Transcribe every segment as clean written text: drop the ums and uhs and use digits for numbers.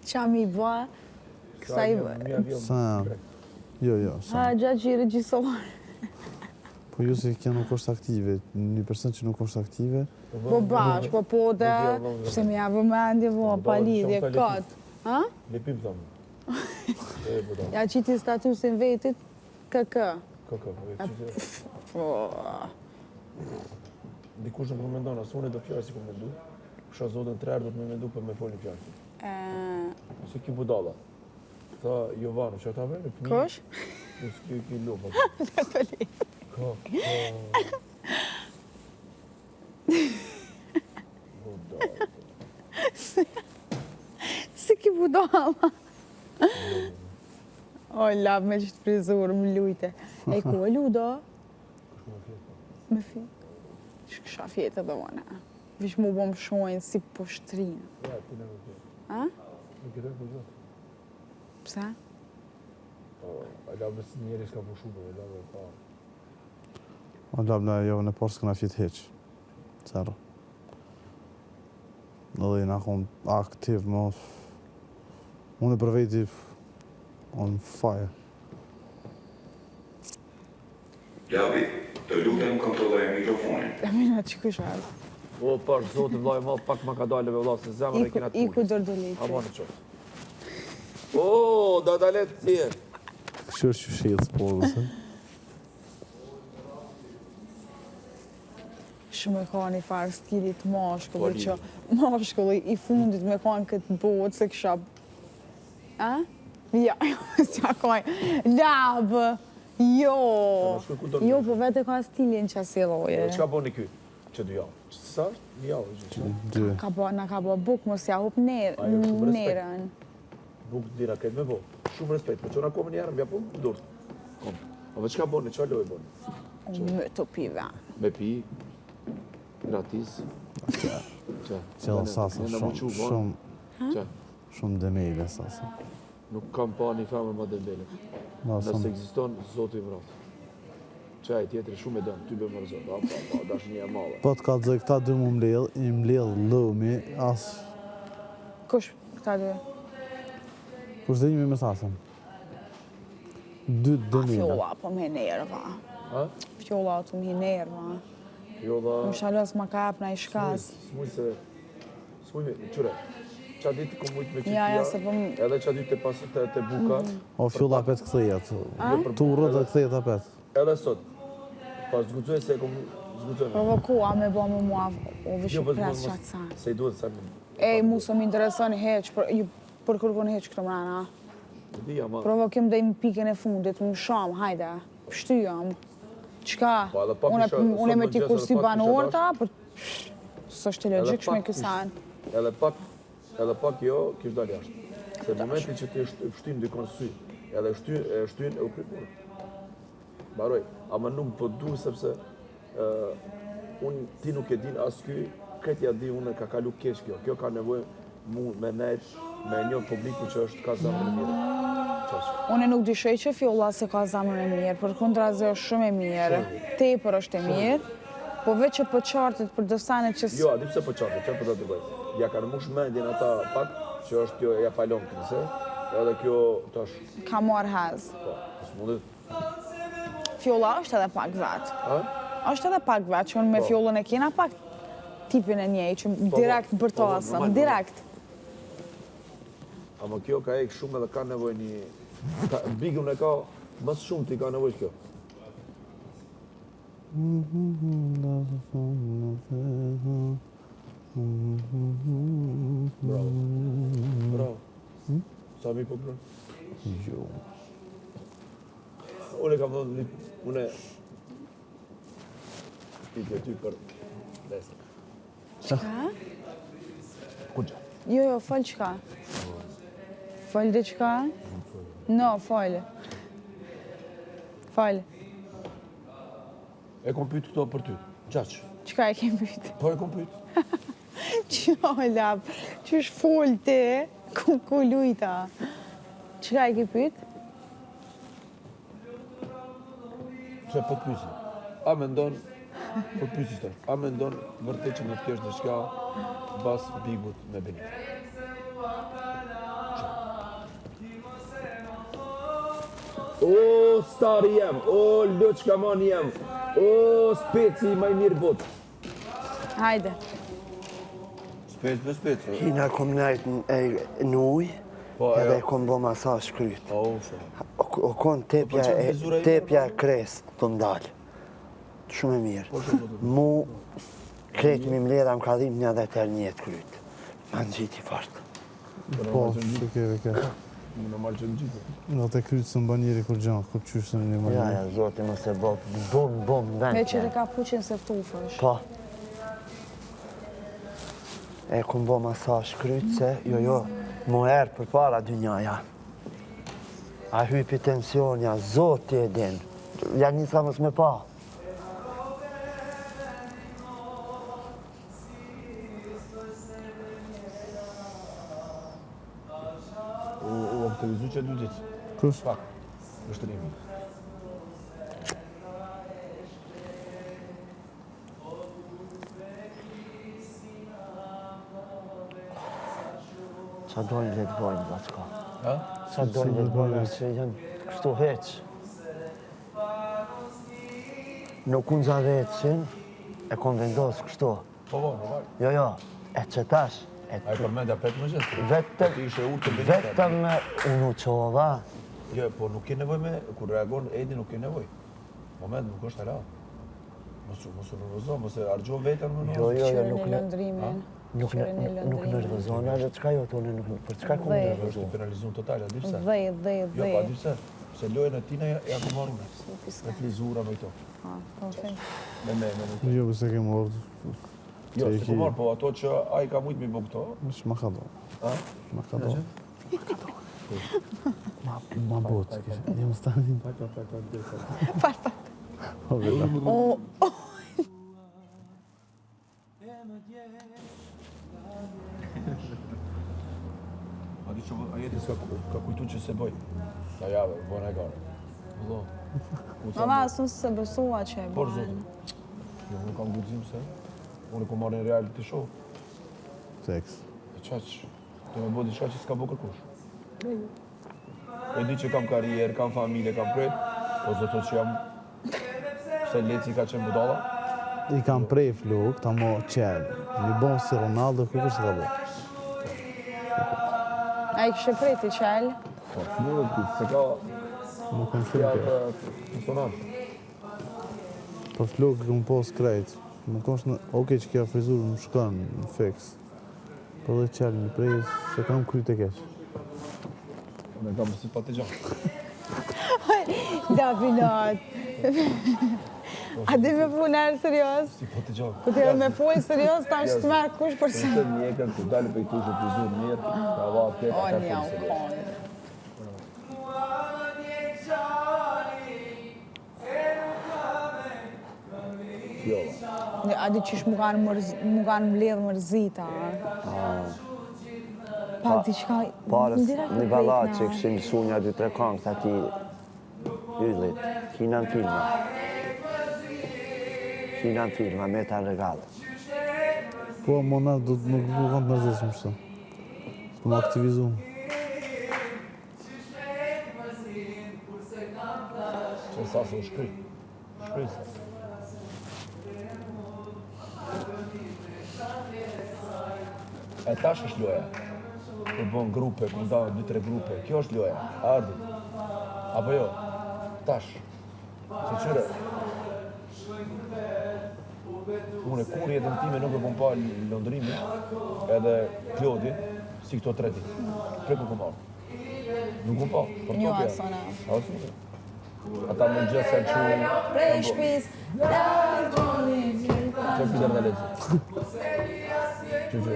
Qa mi bë, kësa i bë. Jo. Ha, gjatë që i regjisor. Po ju se kjo nuk është aktive, një person që nuk është aktive... Po bash, po dhe, se mi avë mendje, pa lidhje, këtë. Ha? Lepim thamë. Ja qiti statusin vetit, KK. Po... Dikush nuk më mendon, asë unë e do fjallë si ku me ndu. Kusha zotën 3 herë do të me mendu për me folin fjallë. Se ki budala. Tha Jovanu, që ata vene? Kosh? Ki lupa. Dhe të li. Budala. Si ki budala? O, lab me qëtë frizurë, më lujte. E ku e ludo? Me fjetë. Që kësha fjetë edhe one. Vish mu bom shojnë si poshtrinë. Ja, ti në më fjetë. A? Në këtë e për gjotë. Pse? A labë si njeri s'ka pushu për, a labë e pa. A labë në jo në porë s'këna fjetë heqë. Cerë. Në dhe në kom aktiv, më... Unë e për vejti... On fire. Labi, të lutem kontrolloj mikrofonin. E mina që këshar. O, pash, zotë vlaj malë, pak ma ka dalë me vlasë, në zemër e kina të Iku dërdullit. A ma në qoftë. O, da dalet tje. Këshër që shilë s'porë, se? Shumë e ka një farë stilit mashkulli që... Mashkulli i fundit me ka në këtë botë se kësha... A? Ja, s'ja kaj... Labë! Jo! Jo, po vete ka stilin që asiloje. Qka bo një ky? Që 2 javë? Që sa është? 1 javë, gjithë. Na ka bo buk, mos ja hup nerën. Buk dira këtë me bo. Shumë respekt, po qona komë njerë, mja po më durë. Kom. A ve qka bo një, qa lojë bo një? Me të pive. Me pi, gratis. Qela sasa, shumë demele sasa. Nuk kam pa një femër ma dembele. Nëse eksiston, zotë i vratë. Qaj tjetëri shumë e dëmë, ty be më rëzotë. Dash një e malë. Po të ka të zë këta 2 më mlellë, i mlellë lëmi, asë... Kush këta 2? Kush dhe njëmi me sasën? 2 demele. Fjolla, po më hinerë, va. Ha? Fjolla, të më hinerë, va. Fjolla... Më shalës ma ka apë na i shkas. Smuj se... Smuj me... Qure, qa ditë kom mujtë me Ja, se po më... edhe qa ditë të buka... O, fjolla apet këthejet. Turët dhe këthejet apet. Edhe sot. Pa zgudzoj se kom zgudzoj me. Provokua me bo me mua, o vishë pres qatë sa. Se i duhet sa në... Ej, mu së më interesoni heq, për kërkon heq këtë mrana. Dija, ma... Provokim dhe i më pikën e fundit, më shamë, hajde, pështyjëm. Qka? Unë e me ti kur si banorta, për... Së është të logjikshme kësan. Edhe pak jo, kish dalë jashtë. Se në momentin që ti shtyn dikon sy, edhe shtyn e u kripur. Baroj, ama nuk po du sepse ti nuk e din as ky, këtë ja di unë ka kalu keq kjo. Kjo ka nevojë mu me nejt, me një publiku që është ka zamër e mirë. Unë nuk dyshoj që fjolla se ka zamër e mirë, për kundra zë është shumë e mirë, tepër është e mirë, po veç që për qartit për dësanet që... Jo, a di pse për qartit, që për të dërgoj. Ja ka në mush mendjen ata pak, që është kjo ja palon kënëse, edhe kjo tash... Ka marrë hez. Po, së mundit. Fjolla është edhe pak vetë. Ha? është edhe pak vetë, që unë me fjollën e kena pak tipin e njej, që direkt bërtasëm, direkt. Ama kjo ka ekë shumë edhe ka nevoj një... Bigën e ka mësë shumë ti ka nevoj kjo. Bravo. Bravo. Sa mi po kërën? Jo. Unë e kam thonë, unë e... Shpiti e ty për... Lesa. Qka? Kuqa? Jo, falë qka? Falë dhe qka? No, falë. Falë. E kom pytë këto për ty. Qaq? Qka e kem pytë? Po e kom pytë. Qo, lap, që është folë ti? Ku lujta? Qka e ke pytë? Që po të pysi? A me ndonë, po të pysi shtë, a me ndonë vërtet që me të kesh në shka bas bigut me Benit? O, stari jem, o, loçkaman jem, o, speci maj mirë bot. Hajde. Spec për spec. Hina kom nejt në uj, Po, edhe jo. kom bo masazh kryt. O, shumë. O kon tepja e kres të ndalë. Shumë e mirë. Mu, kretë mi mledha më ka dhim një dhe tërë njetë kryt. Ma në gjiti fort. Po, që keve ke. Më në marë që në gjithë. Nga të krytë së mba njeri kur gjanë, kur qyshë në një Ja, marë. ja, zote më se bom, vend. Me që të ka fuqin se tufësh. Po. E kom bo masazh kryt se, jo, mu erë për para dynjaja. A hypi tensionja, zote e din. Ja njësa mës me pa. U aktivizu që 2 ditë. Kush? Pak, vështërimi. Qa dojnë le të bojnë, bashka. Ha? Qa dojnë le të bojnë, që janë kështu heq. Nuk unë gja veçin, e kom vendosë kështu. Po, normal. Jo, e që tash, A i përmendja 5 më gjithë? vetëm, Ti ishe urë të benita. vetëm unë u qova. Jo, po nuk ke nevoj me, kur reagon Edi nuk ke nevoj. Moment, nuk është ala. Mos u nervozo, mos e argjo vetën më Jo, Qyre nuk në lëndrimin. Nuk nervozona, edhe qka jo tonë, për çka kom Dhe. është nervozu? të penalizun total, a di pse? Dhe. Jo, pa di pse. Se lojën e tina ja ku marrë me flizura me këto. Po, them. Me. Jo, pëse ke morë. Jo, se ku marrë, po ato që a i ka mujtë mi bo këto. Është ma ka do. A? Ma ka do. Ma botë, kështë. Jam stanin. Po, veta. O, A di që a jeti s'ka kujtu që se bëj. Ta jave, bëna e garë. Vëllo. mama, asun se besua që e Por, bojnë. zotë. Jo, unë kam gudzim se. Unë ku marrë në reality show. Seks. E qaq, të me bo diçka që s'ka bo kërkush. E di që kam karierë, kam familje, kam krejt, po zotë që jam... Se Leci ka qenë budala. I kam prej fluk, ta mo qelë. Mi bon si Ronaldo, kërë s'ka bo. A i kështë preti qelë? Po, smurët këtë, se ka Më kam fjalë fluk. të konsonant. Po fluk këm pos krejt. Më kosh në, oke që kja frizur më shkon në fix. Po dhe qelë një prej, se kam kryt e keq. Me kam si pa të gjanë. Da, pinat. A di me punër serios? Si pa të gjanë. Po të me punë serios, ta është të merë kush për se. Se mjekën, të dalë për i tu që të vizur mirë, ka va të O, ka një të au serios. konë. Fjova. A di qish mu kanë mbledh mërzita. Pak di qka... Parës, direkt një në balla krejt që na. këshin sunja 2-3 kongë, të ati yllit, kina në filma. Kina në filma, me ta regalë. Po, monat do të nuk kanë të mërzis më shtë. S'ku më aktivizu. Që sa se shkry. Shkry sa. E tash është loja. Kur bën grupe, kur ndajnë 2-3 grupe. Kjo është loja. Ardhi. Apo jo? Tash. Se qyre. Unë e kur jetën time nuk e kom pa lëndrimin edhe Klodi, si këto 3 ditë. Preku kom marrë. Nuk kom pa. Për Jo, topja. asona. A ose nuk e? Ata më gjësë e që... Prej shpis, Që pidër dhe lezë. Që.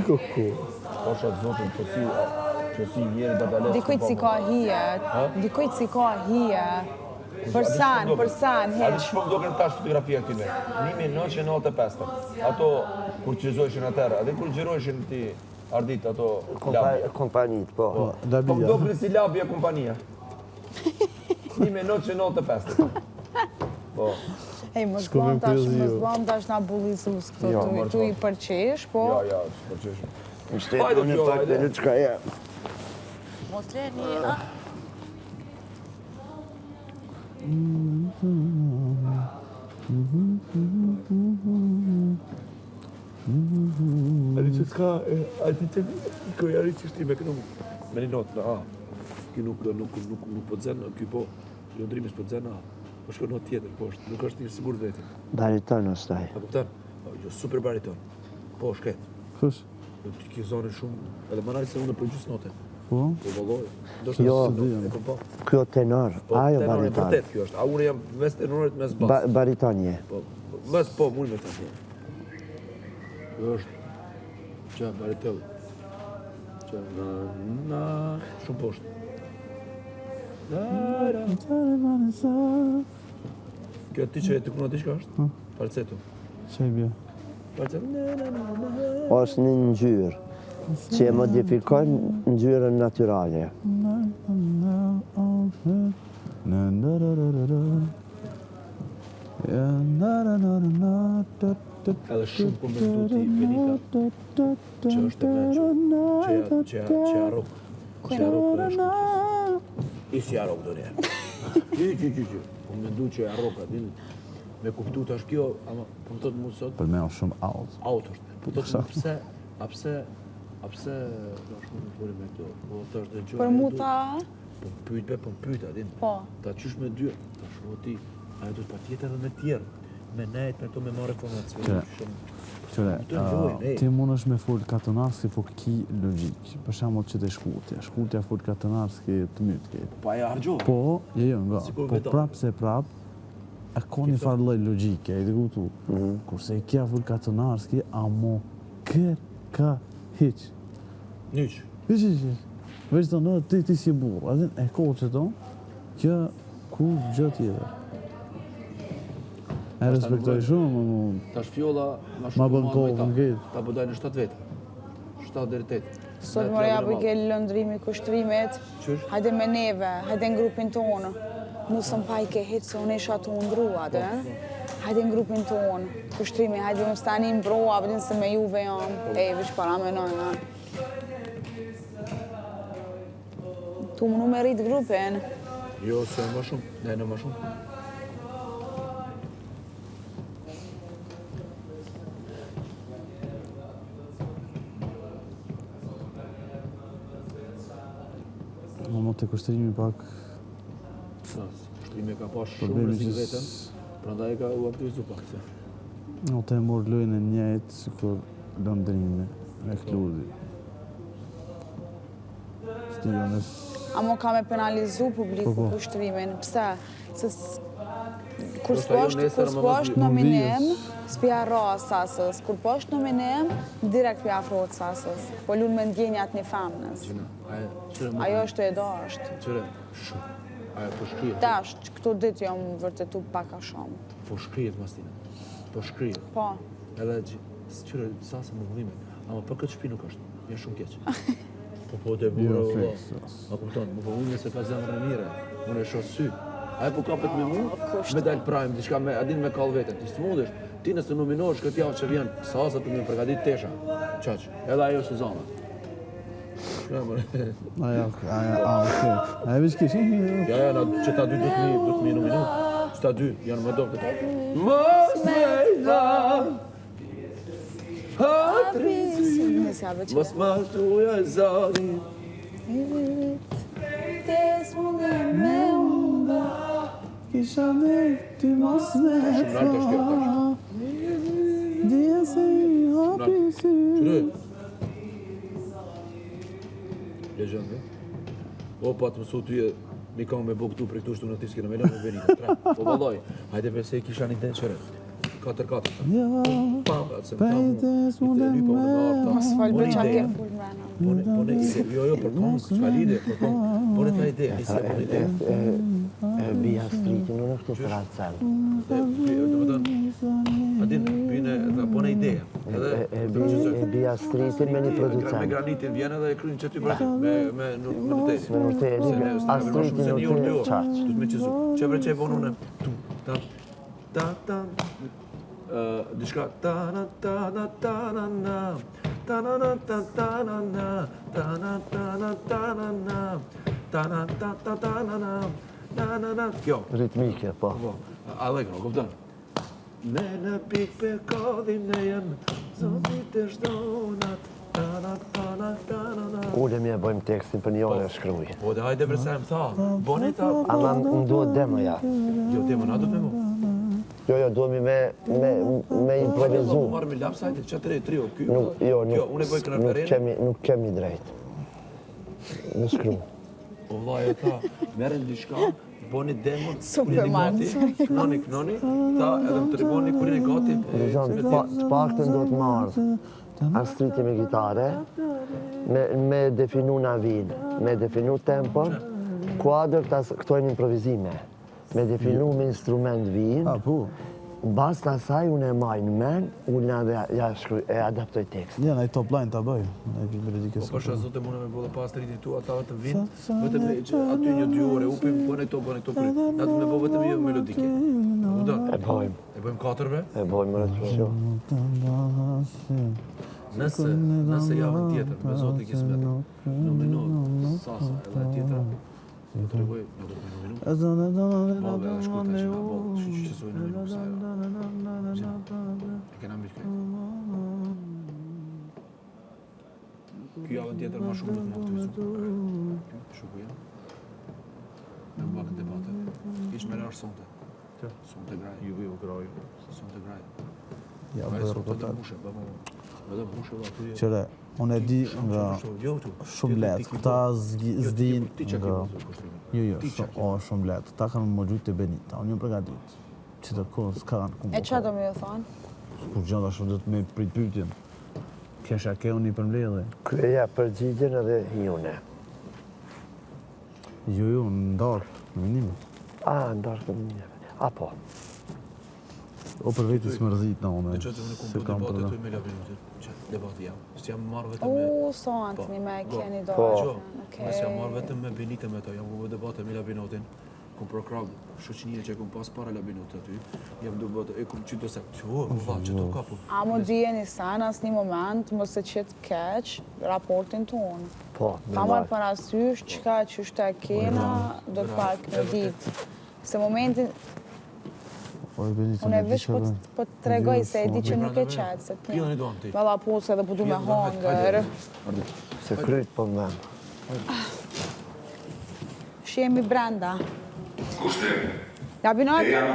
Koko. Po shatë zotën që si njeri da dalesë. dikujt si ka hije, dikujt si ka hije. Për san, A di heq. që më mdoken tash fotografia këtyne? 1995. Ato kur qizojshin atërë, a di kur gjirojshin ti ardit ato labja. Kompanit, po. Po Dabija. mdoken si labja kompania. 1995. Po. Ej, më Shko me zbam tash, kuriozio. më zbam tash na bullizus këto, Jo, tu i përqesh, po. Ja, s'përqeshim. Në shtetë, unë e pak të në qka e. Mos leni, Adi që s'ka, adi që kërë jari që shti me kënu me një notë në A. Ky nuk po të zenë, ky po, lëndrimis po të zenë A. Po shko notë tjetër, po është, nuk është një sigur të vetin. Bariton është ai. A kuptan? Jo, super bariton. Po, shket. Kush? Ti ki zonin shumë, edhe më nari se unë për gjysë note. Po? Po, valloj. Jo, e kom po. Kjo tenor, ajo tenor, bariton. vërtet kjo është. A unë jam mes tenorit, mes bas. Bariton je. Po, mes po, mund me të të. Kjo është. Qa, bariton. Qa, na, shumë poshtë. Kjo ti që e të kuna ti shka është? Falceto. Që i bje? Falceto. Është një ngjyrë që e modifikon ngjyrën natyrale. Edhe shumë për me du ti Benita, që është e menqë, që e arrok. Që e arrok për e shkutës. Isi arrok do njerë. Që. Po me ndu që e arrok, adin, me kuptu të është kjo, ama po më thotë mu sot, Për me është shumë out. out është. Po thotë mu pse, a pse, do shumë në fori me këto, po të është dhe gjë. Për mu tha, Po më pyt, adin. po. Ta qysh me dy, ta shumë ti, ajo do të pa tjetër edhe me tjerë. Me nejt, me to me marrë informacion. Qëre, Të ndrojnë, ej. ti mund është me full katonarski, po ki logik. Për shembull që të shkutja. Shkutja full katonarski të mytë ke. Pa e argjo. Po, jo, nga. Sikur Po veton. prap se prap, e ka një farë lloj logjike, e di kuptu. Kurse i kja full katonarski, a mo kër ka hiq. Nyq. Hiq. Veç të në, ti si burë. Adin, e ko që to, kjo ku gjë tjetër. E respektoj shumë, mu... Tash fjolla ma Ma shumë bën ma kohë, me ta. m'ngejt. Ta po dajnë në 7 vete. 7 deri 8. Sot mërë ja për ke lëndrimi kushtrimit, Qysh? hajde me neve, hajde në grupin tonë. Nusëm pa i ke hitë se unë isha të undruat, hajde në grupin tonë, kushtrimi, hajde më stani në broa, përdin se me juve jam, vish para me nëjna. Tu më me rritë grupin, Jo, se më shumë. Ne, në më shumë. Më të kushtrimi pak... Shtrimi ka pas shumë Problemi rrezik që vetën, prandaj ka u aktivizu pak. Se. Në të e morë lojnë e njëjtë, si kur lëndrimi me kludi. Stilionës... amo ka me penalizu publiku Po. kushtrimin, pse? Se kur Ndoshta jo nesër, s'po ama është më nominim, vijës. s'pja ra sasës, kur po është nominim, direkt pja afrohet sasës, po lunë me ndjenjat një femnës. Gjena, qyre më... Ajo është e dasht. Qyre, shumë. Ajo po shkrijet. Dash, që këto ditë jam vërtetu paka shumë. Po shkrijet, Mastina. Po shkrijet. Po, Edhe qyre, sa se më vëllimet. Ama për këtë shtëpi nuk është. Një shumë keq. Po të e burë, Jo, valla. fix. Ma kupton, më vëllimet se ka zemrën e mire. Unë e shoh sy. Ajo po kapet me mu, me dal prime, diçka me adin me kall veten. Ti s'mundesh. Ti nëse nominohesh këtë javë që vjen, sa të më përgatit tesha. Çaq. Edhe ajo Suzana. Aja, okej. Aja veç kish, Ja, na që ta dy do të mi nominu. Që ta dy janë më dobët. Mos me la. nësja veç. Mos ma tuja zari. Me unë, kisha me ty mos me Shumë lartë është kjo tash. Dje se i hapi sy. Qyre. Legend, O, pa të mësu ty e mi kam me bo këtu për këtu shtu në tiski në Melon në Benita. Tra. Po valloj, hajde përse i kisha një den qëre. 4-4. Ja, Pa, se më thamu. pejtes mu dhe me. mos falë bëq a ke full mrena. Po ne ide, jo, për tonë, s'ka lide, për tonë. Po ne ta ide, ise po ne ide. Bia Striti nuk është për atësel. Adin, pyne, po ne ide. Edhe, Bia Striti me një me producent. granitin vjen edhe e kryin që ty për me nërtej. Me nërtej, Astriti nuk të qartë. Du të me qëzu. Që bre që e bonë une. Tu, ta, ta, ta, diçka ta na ta na ta na na ta na na ta ta na na ta na ta na ta na na ta na ta ta ta na na na, kjo. Ritmike, po. Po, allegro, kupton? Ne në pikë për kodhin ne jem, zotit e shdonat, Ulemi e bëjmë tekstin për një orë e shkruj. Po, dhe hajde përsa më tha, boni ta. Ama më duhet demoja. Jo, demo, na do të me mu. Jo, duhemi me improvizu. Po, marrë me laps, hajde, që trio, Jo, kjo, unë e bëj kënarferin. nuk kemi drejt. Në shkru. Po, vllai e tha, merren diçka, boni demo, Superman. Knoni, ta edhe më tregoni kur jeni gati. Të paktën do të marrë astriti me gitare, me definu navin, me definu tempon, kuadër këto e një improvizime, me definu me instrument vin, po. bas të asaj unë e maj në men, unë e adaptoj tekst. Ja, në i top line të bëj. Po përshë zote mune me bëllë pas të rritin tu, ata vetëm vinë, vetëm aty 1-2 ore upim, bëne këto kry. Na të me bëllë vetëm jo melodike. E bojmë. E bëjmë 4-ve? E bojmë në rëtësho. Nëse javën tjetër, me zote kismet, në minut, sasa edhe tjetër, do të regoj, në do të minut. Balve edhe shkurta që nga bolë, që sojnë në minut sa jo. E kena mbi shkrejt. Kjo javën tjetër ma shumë do të më aktivizu. Shuku jam. Me më bakën debatet. Ish me rarë sonte. Sonte graj. Ju graj. Sonte graj. Ja, Graj bërë sonte po dhe ta. mushe, bëmë. Edhe mushe dhe aty. Qëre, unë e di nga shumë letë, këta zdin nga... Jo, shumë letë, ta kanë më gjujtë të Benita, unë një përgatit, që të kohë s'kanë ku më E qa do me ju thonë? Kur gjanda shumë do të me prit pytjen, kesha ke unë i përmledhe. Kërëja përgjigjen edhe hiune. Jo, në ndarë, në minime. Ndarë të minime. Po. O për vetë s'më rëzit në unë, Dhe që të unë se kumë kam për përda. debatet të me labinutit, që debati jam. Së jam marrë vetëm me... So Antoni me keni do. Qo, nëse jam marrë vetëm me Benita me to, jam ku bë debate me labinutin, kum për krab shoqënie që kum pas para labinutit aty, jam du bëtë, e kum qyto se, që to kapu. A më dijeni sen as një moment, mos e qitë keq raportin tonë. Po, Ta marrë parasysh, qka që shte kena, do të pak në ditë. Se momentin, unë e vish po të tregoj se e di që nuk e qetë, se të Pillën një. i doam ti. Valla pusë edhe po du me hongër. Se kryt po më vend. Shemi brenda. Kustim. Ja binot? Dejan